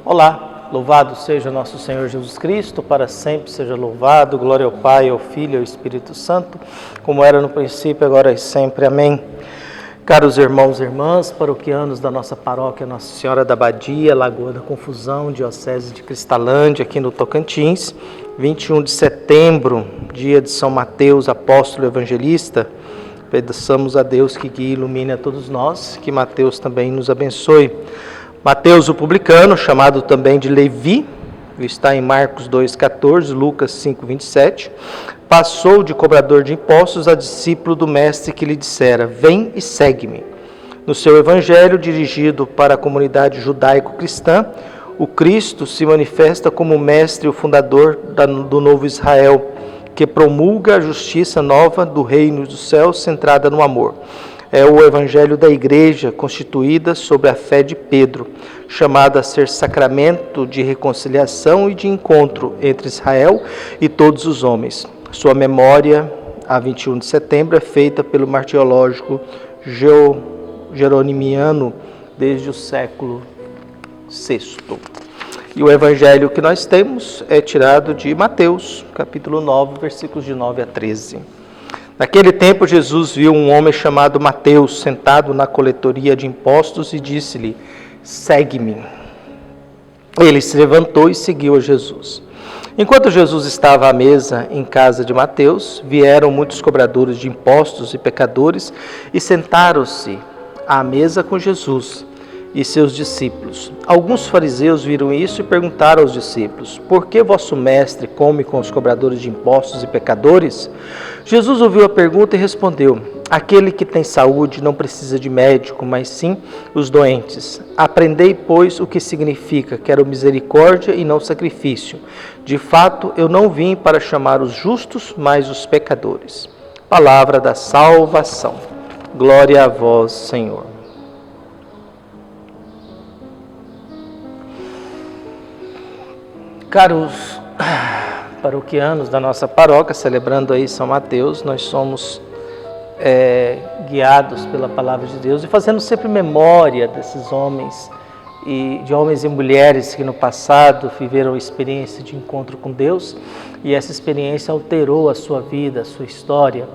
Olá, louvado seja nosso Senhor Jesus Cristo, para sempre seja louvado, glória ao Pai, ao Filho e ao Espírito Santo, como era no princípio, agora e sempre. Amém. Caros irmãos e irmãs, paroquianos da nossa paróquia Nossa Senhora da Badia, Lagoa da Confusão, Diocese de Cristalândia, aqui no Tocantins, 21 de setembro, dia de São Mateus, apóstolo e evangelista. Peçamos a Deus que guie e ilumine a todos nós, que Mateus também nos abençoe. Mateus, o publicano, chamado também de Levi, está em Marcos 2,14, Lucas 5,27, passou de cobrador de impostos a discípulo do mestre que lhe dissera: vem e segue-me. No seu evangelho, dirigido para a comunidade judaico-cristã, o Cristo se manifesta como o mestre e o fundador do novo Israel, que promulga a justiça nova do reino dos céus centrada no amor. É o evangelho da igreja constituída sobre a fé de Pedro, chamada a ser sacramento de reconciliação e de encontro entre Israel e todos os homens. Sua memória, a 21 de setembro, é feita pelo martirológico Jeronimiano desde o século VI. E o evangelho que nós temos é tirado de Mateus, capítulo 9, versículos de 9 a 13. Naquele tempo, Jesus viu um homem chamado Mateus sentado na coletoria de impostos e disse-lhe: segue-me. Ele se levantou e seguiu a Jesus. Enquanto Jesus estava à mesa em casa de Mateus, vieram muitos cobradores de impostos e pecadores e sentaram-se à mesa com Jesus e seus discípulos. Alguns fariseus viram isso e perguntaram aos discípulos: por que vosso mestre come com os cobradores de impostos e pecadores? Jesus ouviu a pergunta e respondeu: aquele que tem saúde não precisa de médico, mas sim os doentes. Aprendei, pois, o que significa: quero misericórdia e não sacrifício. De fato, eu não vim para chamar os justos, mas os pecadores. Palavra da salvação. Glória a vós, Senhor. Caros paroquianos da nossa paróquia, celebrando aí São Mateus, nós somos guiados pela palavra de Deus e fazendo sempre memória desses homens e mulheres que no passado viveram a experiência de encontro com Deus, e essa experiência alterou a sua vida, a sua história,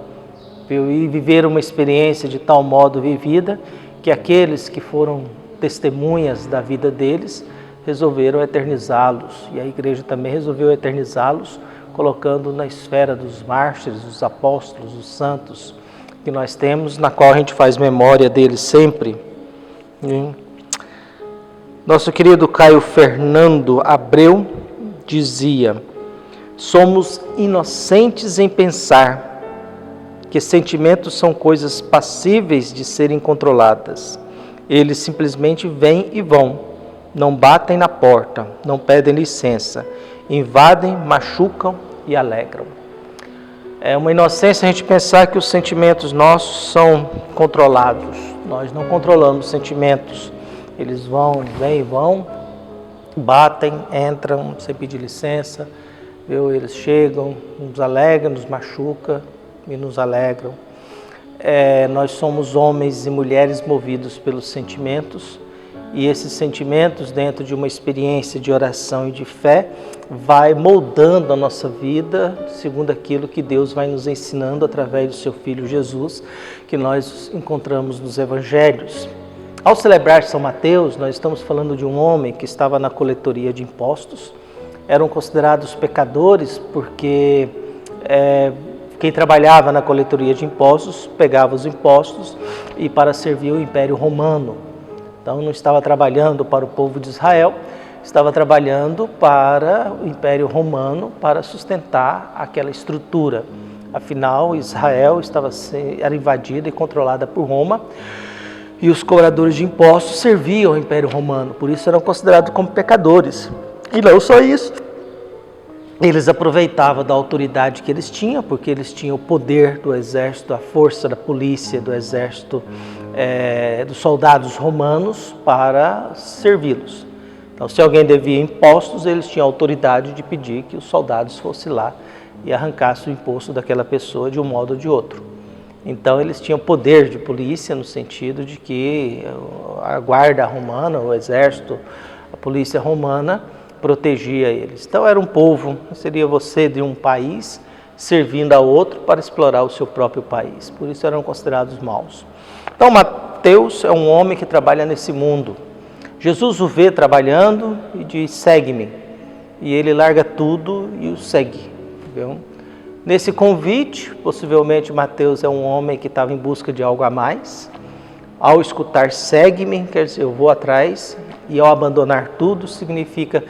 e viveram uma experiência de tal modo vivida que aqueles que foram testemunhas da vida deles resolveram eternizá-los, e a igreja também resolveu eternizá-los, colocando na esfera dos mártires, dos apóstolos, dos santos que nós temos, na qual a gente faz memória deles sempre. Nosso querido Caio Fernando Abreu dizia: somos inocentes em pensar que sentimentos são coisas passíveis de serem controladas. Eles simplesmente vêm e vão. Não batem na porta, não pedem licença, invadem, machucam e alegram. É uma inocência a gente pensar que os sentimentos nossos são controlados. Nós não controlamos os sentimentos. Eles vão, vêm e vão, batem, entram sem pedir licença, eles chegam, nos alegram, nos machucam e nos alegram. Nós somos homens e mulheres movidos pelos sentimentos. E esses sentimentos, dentro de uma experiência de oração e de fé, vai moldando a nossa vida segundo aquilo que Deus vai nos ensinando através do seu Filho Jesus, que nós encontramos nos Evangelhos. Ao celebrar São Mateus, nós estamos falando de um homem que estava na coletoria de impostos. Eram considerados pecadores porque quem trabalhava na coletoria de impostos pegava os impostos e para servir o Império Romano. Então não estava trabalhando para o povo de Israel, estava trabalhando para o Império Romano, para sustentar aquela estrutura. Afinal, Israel era invadida e controlada por Roma, e os cobradores de impostos serviam ao Império Romano, por isso eram considerados como pecadores. E não só isso, eles aproveitavam da autoridade que eles tinham, porque eles tinham o poder do exército, a força da polícia, do exército, dos soldados romanos para servi-los. Então, se alguém devia impostos, eles tinham autoridade de pedir que os soldados fossem lá e arrancassem o imposto daquela pessoa de um modo ou de outro. Então eles tinham poder de polícia no sentido de que a guarda romana, o exército, A polícia romana protegia eles. Então era um povo, seria você de um país servindo a outro para explorar o seu próprio país. Por isso eram considerados maus. Então Mateus é um homem que trabalha nesse mundo. Jesus o vê trabalhando e diz, segue-me. E ele larga tudo e o segue. Viu? Nesse convite, possivelmente Mateus é um homem que estava em busca de algo a mais. Ao escutar segue-me, quer dizer, eu vou atrás, e ao abandonar tudo, significa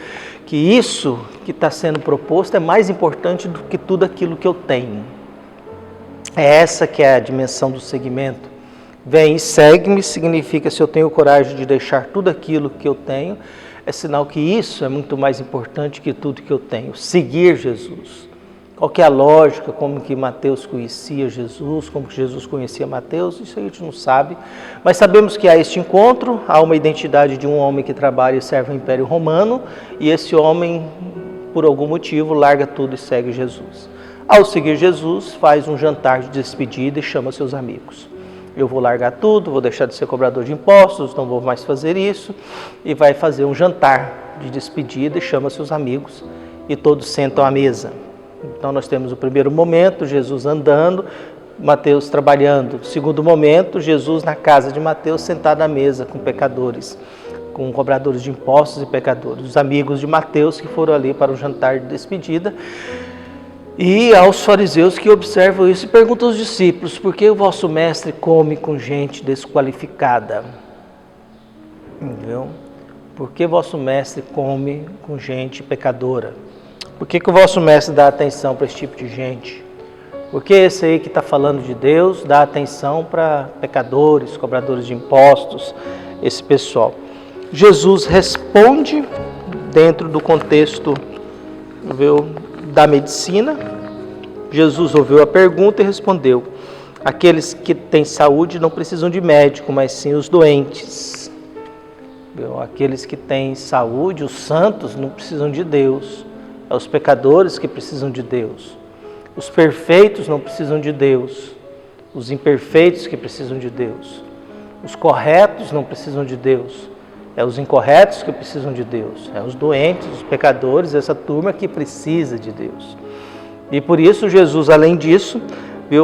que isso que está sendo proposto é mais importante do que tudo aquilo que eu tenho. É essa que é a dimensão do seguimento. Vem e segue-me, significa se eu tenho coragem de deixar tudo aquilo que eu tenho, é sinal que isso é muito mais importante que tudo que eu tenho. Seguir Jesus. Qual que é a lógica, como que Mateus conhecia Jesus, como que Jesus conhecia Mateus, isso a gente não sabe. Mas sabemos que há este encontro, há uma identidade de um homem que trabalha e serve o Império Romano, e esse homem, por algum motivo, larga tudo e segue Jesus. Ao seguir Jesus, faz um jantar de despedida e chama seus amigos. Eu vou largar tudo, vou deixar de ser cobrador de impostos, não vou mais fazer isso, e vai fazer um jantar de despedida e chama seus amigos, e todos sentam à mesa. Então nós temos o primeiro momento, Jesus andando, Mateus trabalhando. O segundo momento, Jesus na casa de Mateus, sentado à mesa com pecadores, com cobradores de impostos e pecadores. Os amigos de Mateus que foram ali para o jantar de despedida. E aos fariseus que observam isso e perguntam aos discípulos, por que o vosso mestre come com gente desqualificada? Entendeu? Por que vosso mestre come com gente pecadora? Por que o vosso mestre dá atenção para esse tipo de gente? Por que esse aí que está falando de Deus dá atenção para pecadores, cobradores de impostos, esse pessoal? Jesus responde dentro do contexto, viu, da medicina. Jesus ouviu a pergunta e respondeu, aqueles que têm saúde não precisam de médico, mas sim os doentes. Viu? Aqueles que têm saúde, os santos, não precisam de Deus. É os pecadores que precisam de Deus. Os perfeitos não precisam de Deus. Os imperfeitos que precisam de Deus. Os corretos não precisam de Deus. É os incorretos que precisam de Deus. É os doentes, os pecadores, essa turma que precisa de Deus. E por isso Jesus, além disso,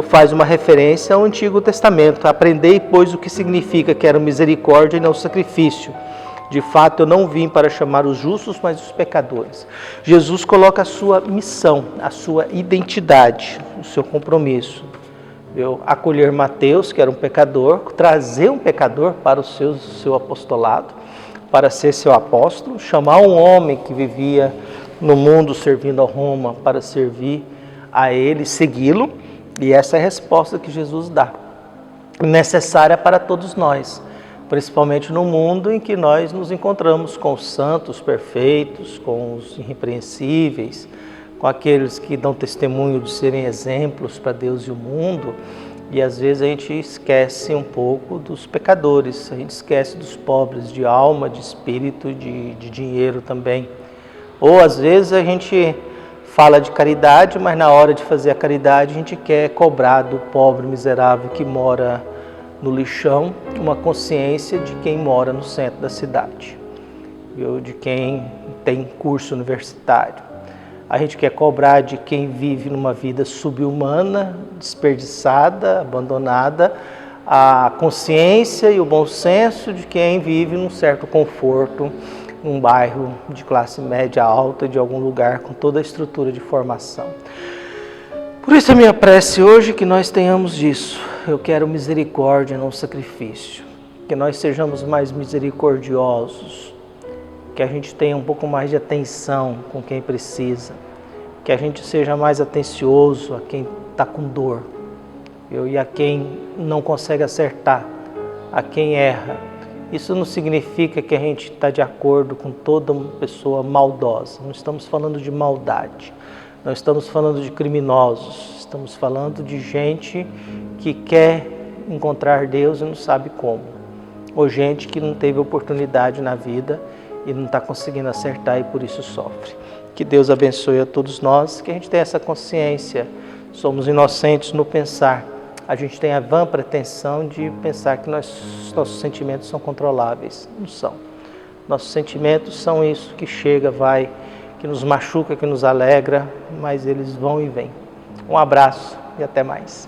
faz uma referência ao Antigo Testamento. Aprendei, pois, o que significa quero misericórdia e não sacrifício. De fato, eu não vim para chamar os justos, mas os pecadores. Jesus coloca a sua missão, a sua identidade, o seu compromisso. Acolher Mateus, que era um pecador, trazer um pecador para o seu apostolado, para ser seu apóstolo, chamar um homem que vivia no mundo servindo a Roma para servir a ele, segui-lo, e essa é a resposta que Jesus dá, necessária para todos nós. Principalmente no mundo em que nós nos encontramos com os santos perfeitos, com os irrepreensíveis, com aqueles que dão testemunho de serem exemplos para Deus e o mundo, e às vezes a gente esquece um pouco dos pecadores, a gente esquece dos pobres de alma, de espírito, de dinheiro também. Ou às vezes a gente fala de caridade, mas na hora de fazer a caridade a gente quer cobrar do pobre miserável que mora no lixão uma consciência de quem mora no centro da cidade, de quem tem curso universitário. A gente quer cobrar de quem vive numa vida subhumana, desperdiçada, abandonada, a consciência e o bom senso de quem vive num certo conforto, num bairro de classe média alta, de algum lugar com toda a estrutura de formação. Por isso a minha prece hoje é que nós tenhamos disso. Eu quero misericórdia, não sacrifício. Que nós sejamos mais misericordiosos. Que a gente tenha um pouco mais de atenção com quem precisa. Que a gente seja mais atencioso a quem está com dor. E a quem não consegue acertar, a quem erra. Isso não significa que a gente está de acordo com toda uma pessoa maldosa. Não estamos falando de maldade. Não estamos falando de criminosos, estamos falando de gente que quer encontrar Deus e não sabe como. Ou gente que não teve oportunidade na vida e não está conseguindo acertar e por isso sofre. Que Deus abençoe a todos nós, que a gente tenha essa consciência. Somos inocentes no pensar. A gente tem a vã pretensão de pensar que nossos sentimentos são controláveis. Não são. Nossos sentimentos são isso que chega, vai, que nos machuca, que nos alegra, mas eles vão e vêm. Um abraço e até mais.